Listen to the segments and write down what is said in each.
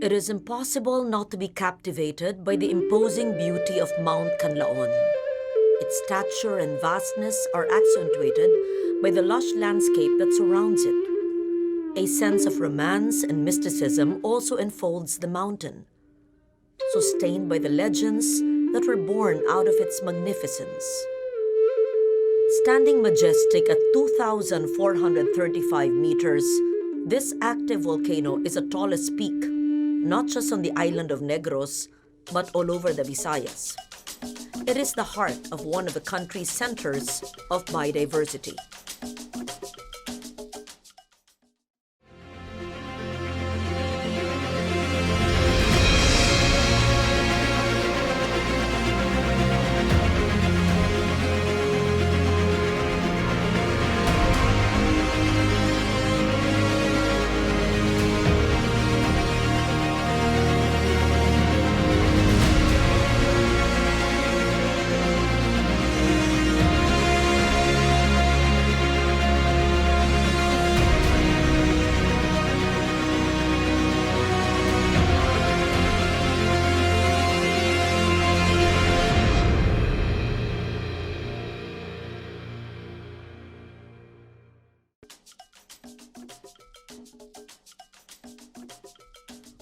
It is impossible not to be captivated by the imposing beauty of Mount Kanlaon. Its stature and vastness are accentuated by the lush landscape that surrounds it. A sense of romance and mysticism also enfolds the mountain, sustained by the legends that were born out of its magnificence. Standing majestic at 2,435 meters, this active volcano is the tallest peak, not just on the island of Negros, but all over the Visayas. It is the heart of one of the country's centers of biodiversity.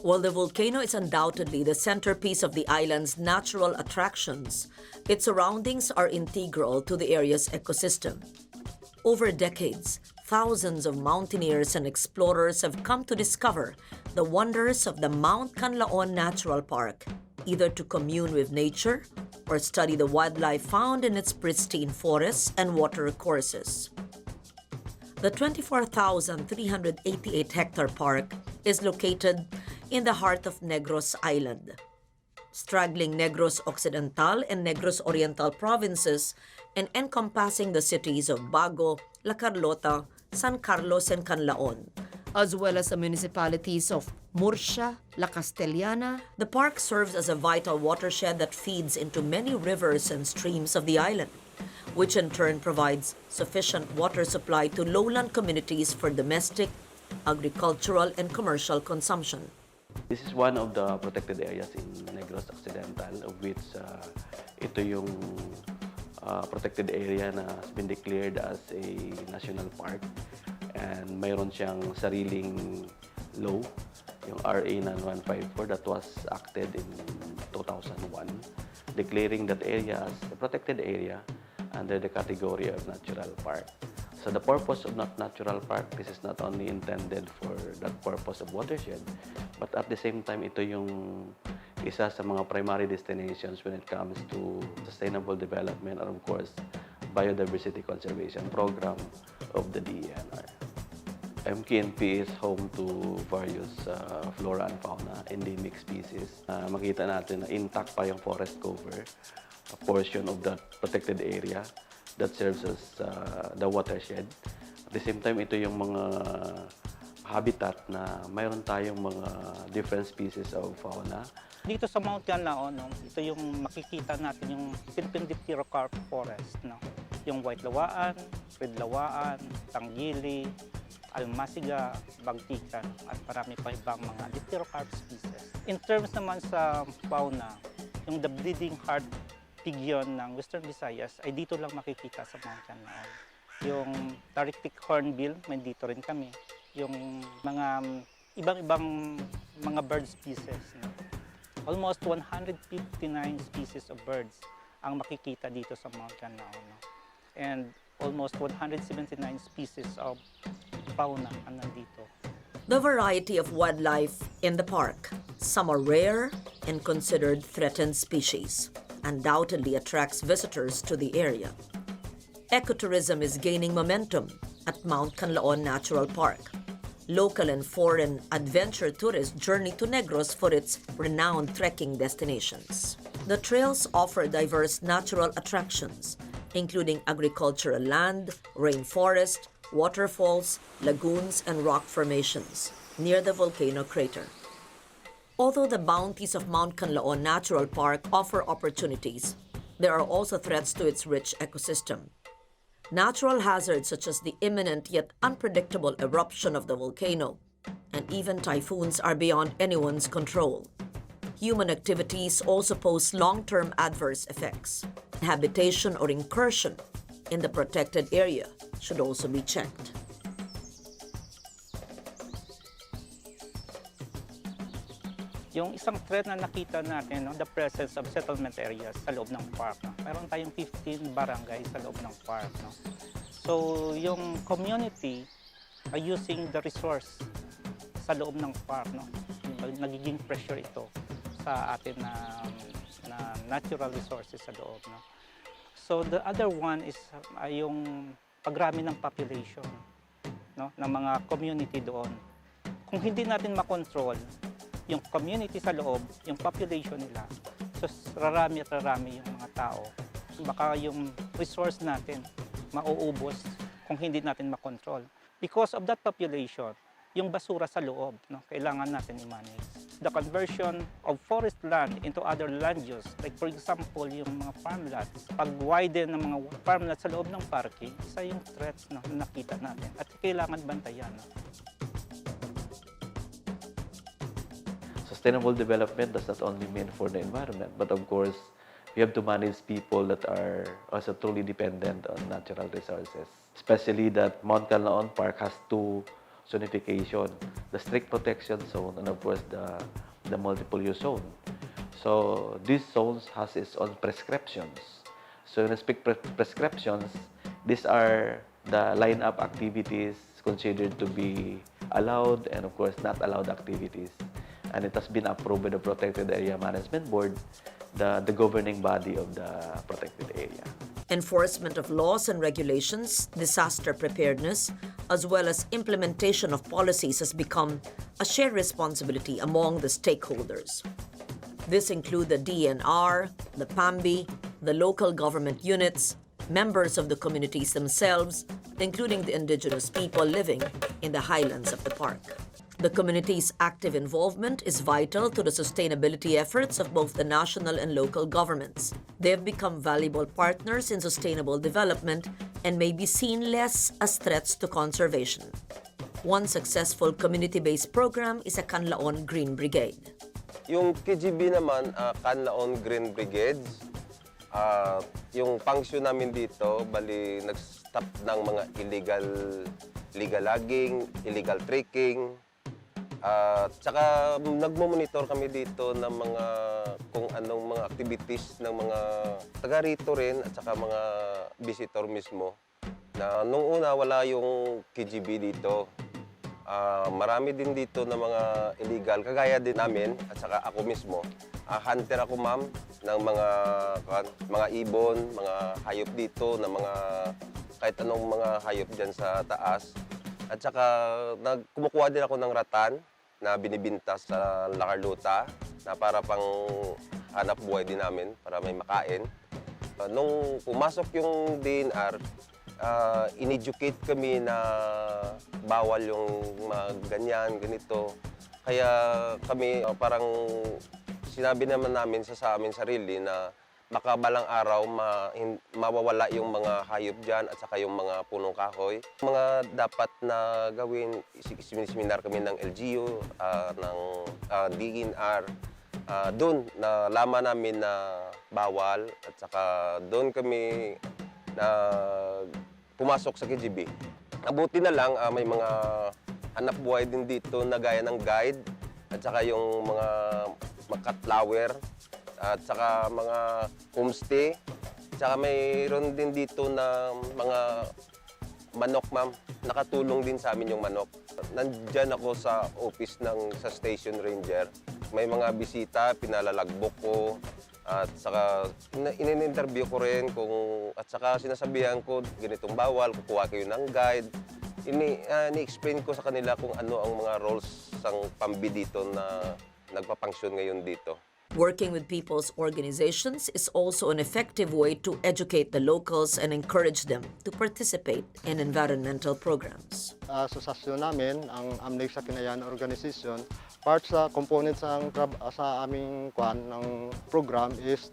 While the volcano is undoubtedly the centerpiece of the island's natural attractions, its surroundings are integral to the area's ecosystem. Over decades, thousands of mountaineers and explorers have come to discover the wonders of the Mount Kanlaon Natural Park, either to commune with nature or study the wildlife found in its pristine forests and watercourses. The 24,388-hectare park is located in the heart of Negros Island. Straggling Negros Occidental and Negros Oriental provinces and encompassing the cities of Bago, La Carlota, San Carlos, and Kanlaon, as well as the municipalities of Murcia, La Castellana. The park serves as a vital watershed that feeds into many rivers and streams of the island, which in turn provides sufficient water supply to lowland communities for domestic, agricultural, and commercial consumption. This is one of the protected areas in Negros Occidental, of which ito yung protected area na has been declared as a national park. And mayroon siyang sariling law, yung RA 9154, that was acted in 2001, declaring that area as a protected area under the category of natural park. So the purpose of natural park, this is not only intended for that purpose of watershed, but at the same time, ito yung isa sa mga primary destinations when it comes to sustainable development and, of course, biodiversity conservation program of the DENR. MKNP is home to various flora and fauna, endemic species. Makita natin na intact pa yung forest cover, a portion of that protected area that serves as the watershed. At the same time, ito yung mga habitat na mayroon tayong mga different species of fauna. Dito sa Mount Kanlaon, ito yung makikita natin yung Philippine Dipterocarp Forest. Yung white lawaan, red lawaan, tanggili, almasiga, bagtikan, at marami pa ibang mga Dipterocarp species. In terms naman sa fauna, yung the bleeding heart pigeon ng Western Visayas ay dito lang makikita sa Mount Kanlaon. Yung Tarik-tik hornbill, may dito rin kami. Yung mga ibang mga bird species. Almost 159 species of birds ang makikita dito sa Mount Kanlaon. And almost 179 species of fauna ang nandito. The variety of wildlife in the park, some are rare and considered threatened species, undoubtedly attracts visitors to the area. Ecotourism is gaining momentum at Mount Kanlaon Natural Park. Local and foreign adventure tourists journey to Negros for its renowned trekking destinations. The trails offer diverse natural attractions, including agricultural land, rainforest, waterfalls, lagoons, and rock formations near the volcano crater. Although the bounties of Mount Kanlaon Natural Park offer opportunities, there are also threats to its rich ecosystem. Natural hazards such as the imminent yet unpredictable eruption of the volcano and even typhoons are beyond anyone's control. Human activities also pose long-term adverse effects. Habitation or incursion in the protected area should also be checked. Yung isang threat na nakita natin, the presence of settlement areas sa loob ng park. Meron tayong 15 barangay sa loob ng park. So, yung community are using the resource sa loob ng park. Nagiging pressure ito sa atin na natural resources sa loob. So, the other one is yung pagrami ng population ng mga community doon. Kung hindi natin makontrol yung community sa loob, yung population nila, so rarami at rarami yung mga tao. Baka yung resource natin mauubos kung hindi natin makontrol. Because of that population, yung basura sa loob, kailangan natin i-manage. The conversion of forest land into other land use, like for example, yung mga farmlands, pag-widen ng mga farmlands sa loob ng parke, isa yung threats na nakita natin at kailangan bantayan. Sustainable development does not only mean for the environment, but of course, we have to manage people that are also truly dependent on natural resources. Especially that Mount Kanlaon Park has two zonification, the strict protection zone and of course the multiple use zone. So these zones has its own prescriptions. So in the strict prescriptions, these are the line-up activities considered to be allowed and of course not allowed activities. And it has been approved by the Protected Area Management Board, the governing body of the protected area. Enforcement of laws and regulations, disaster preparedness, as well as implementation of policies has become a shared responsibility among the stakeholders. This include the DNR, the PAMBI, the local government units, members of the communities themselves, including the indigenous people living in the highlands of the park. The community's active involvement is vital to the sustainability efforts of both the national and local governments. They have become valuable partners in sustainable development and may be seen less as threats to conservation. One successful community-based program is a Kanlaon Green Brigade. Yung KGB naman, Kanlaon Green Brigades, yung function namin dito, bali nag-stop ng mga illegal logging, illegal trekking, tsaka nagmo-monitor kami dito ng mga kung anong mga activities ng mga taga rito rin at saka mga visitor mismo. Na nung una wala yung KGB dito. Marami din dito na mga illegal, kagaya din namin at saka ako mismo. Hunter ako ma'am ng mga ibon, mga hayop dito, na mga kahit anong mga hayop dyan sa taas. At saka kumukuha din ako ng ratan na binibinta sa Lacarluta na para pang hanap buhay din namin para may makain. Nung pumasok yung DNR, in-educate kami na bawal yung mga ganyan, ganito. Kaya kami parang sinabi naman namin sa amin sarili na baka balang araw mawawala yung mga hayop dyan at saka yung mga punong kahoy. Mga dapat na gawin, seminar kami ng LGU, ng DNR. Doon nalaman namin na bawal at saka doon kami na pumasok sa KGB. Nabuti na lang may mga hanap buhay din dito na gaya ng guide at saka yung mga cut flower at saka mga homestay. Saka mayroon din dito na mga manok, ma'am. Nakatulong din sa amin yung manok. Nandyan ako sa office sa station ranger. May mga bisita, pinalalagbok ko. At saka in-interview ko rin at saka sinasabihan ko ganitong bawal, kukuha kayo ng guide. Ini-explain ko sa kanila kung ano ang mga roles ng PAMBI dito na nagpapangsyon ngayon dito. Working with people's organizations is also an effective way to educate the locals and encourage them to participate in environmental programs. Asosasyon namin, ang Amnig sa Kinayaan Organization, part sa component sa aming ng program is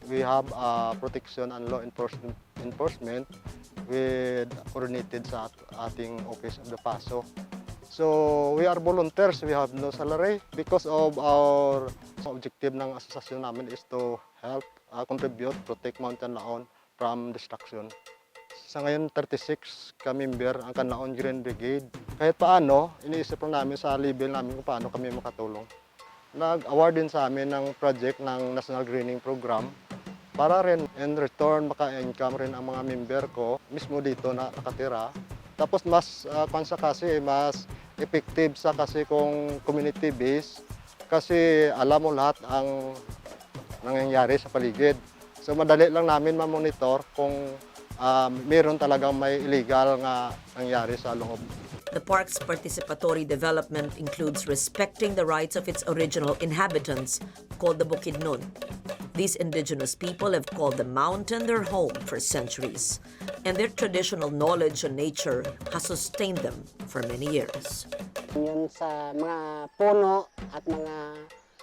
we have protection and law enforcement with coordinated sa ating Office of the PASO. So we are volunteers, we have no salary because of our objective ng asosasyon namin is to help, contribute, protect Mount Kanlaon from destruction. Sa ngayon, 36 ka-member ang Kanlaon Green Brigade. Kahit paano, iniisip lang namin sa level namin kung paano kami makatulong. Nag-award din sa amin ng project ng National Greening Program para rin in return maka-income rin ang mga member ko mismo dito na nakatira. Tapos mas kansa kasi mas effective sa kasi kung community based kasi alam mo lahat ang nangyayari sa paligid. So madali lang namin ma-monitor kung meron talagang may illegal nga nangyari sa loob. The park's participatory development includes respecting the rights of its original inhabitants, called the Bukidnon. These indigenous people have called the mountain their home for centuries, and their traditional knowledge on nature has sustained them for many years. Yun sa mga puno at mga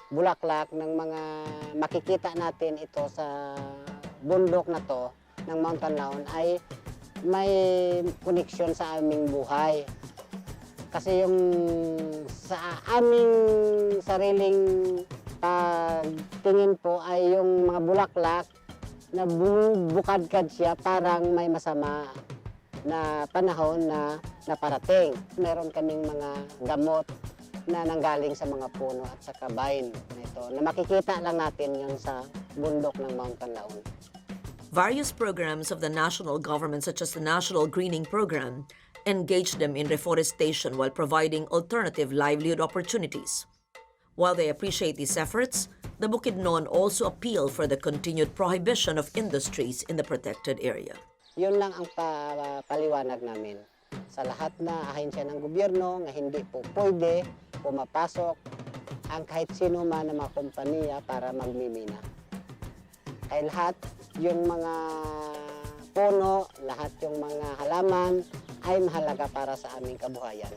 bulaklak ng mga makikita natin ito sa bundok na to ng Mount Kanlaon ay may connection sa aming buhay. Kasi yung sa aming sariling pagtingin po ay yung mga bulaklak na bumubukadkad siya parang may masama na panahon na naparating. Meron kaming mga gamot na nanggaling sa mga puno at sa vine na ito na makikita lang natin yun sa bundok ng Mount Kanlaon. Various programs of the national government, such as the National Greening Program, engage them in reforestation while providing alternative livelihood opportunities. While they appreciate these efforts, the Bukidnon also appeal for the continued prohibition of industries in the protected area. Yun lang ang paliwanag namin sa lahat na ahensya ng gobyerno na hindi po pwede pumapasok ang kahit sino man na mga kompanya para magmimina. Kaya lahat yung mga puno, lahat yung mga halaman ay mahalaga para sa aming kabuhayan.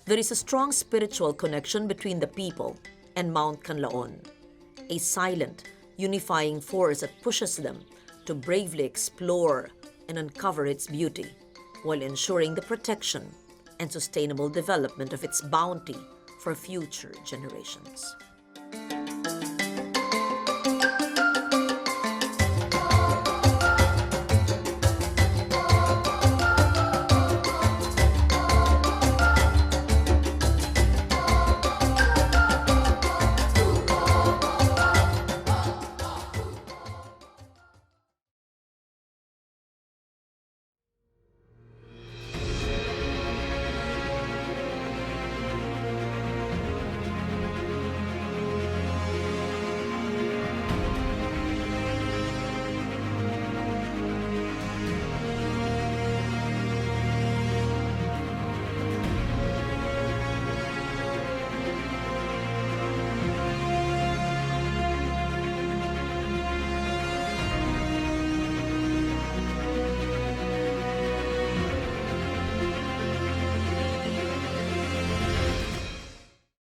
There is a strong spiritual connection between the people and Mount Kanlaon, a silent, unifying force that pushes them to bravely explore and uncover its beauty, while ensuring the protection and sustainable development of its bounty for future generations.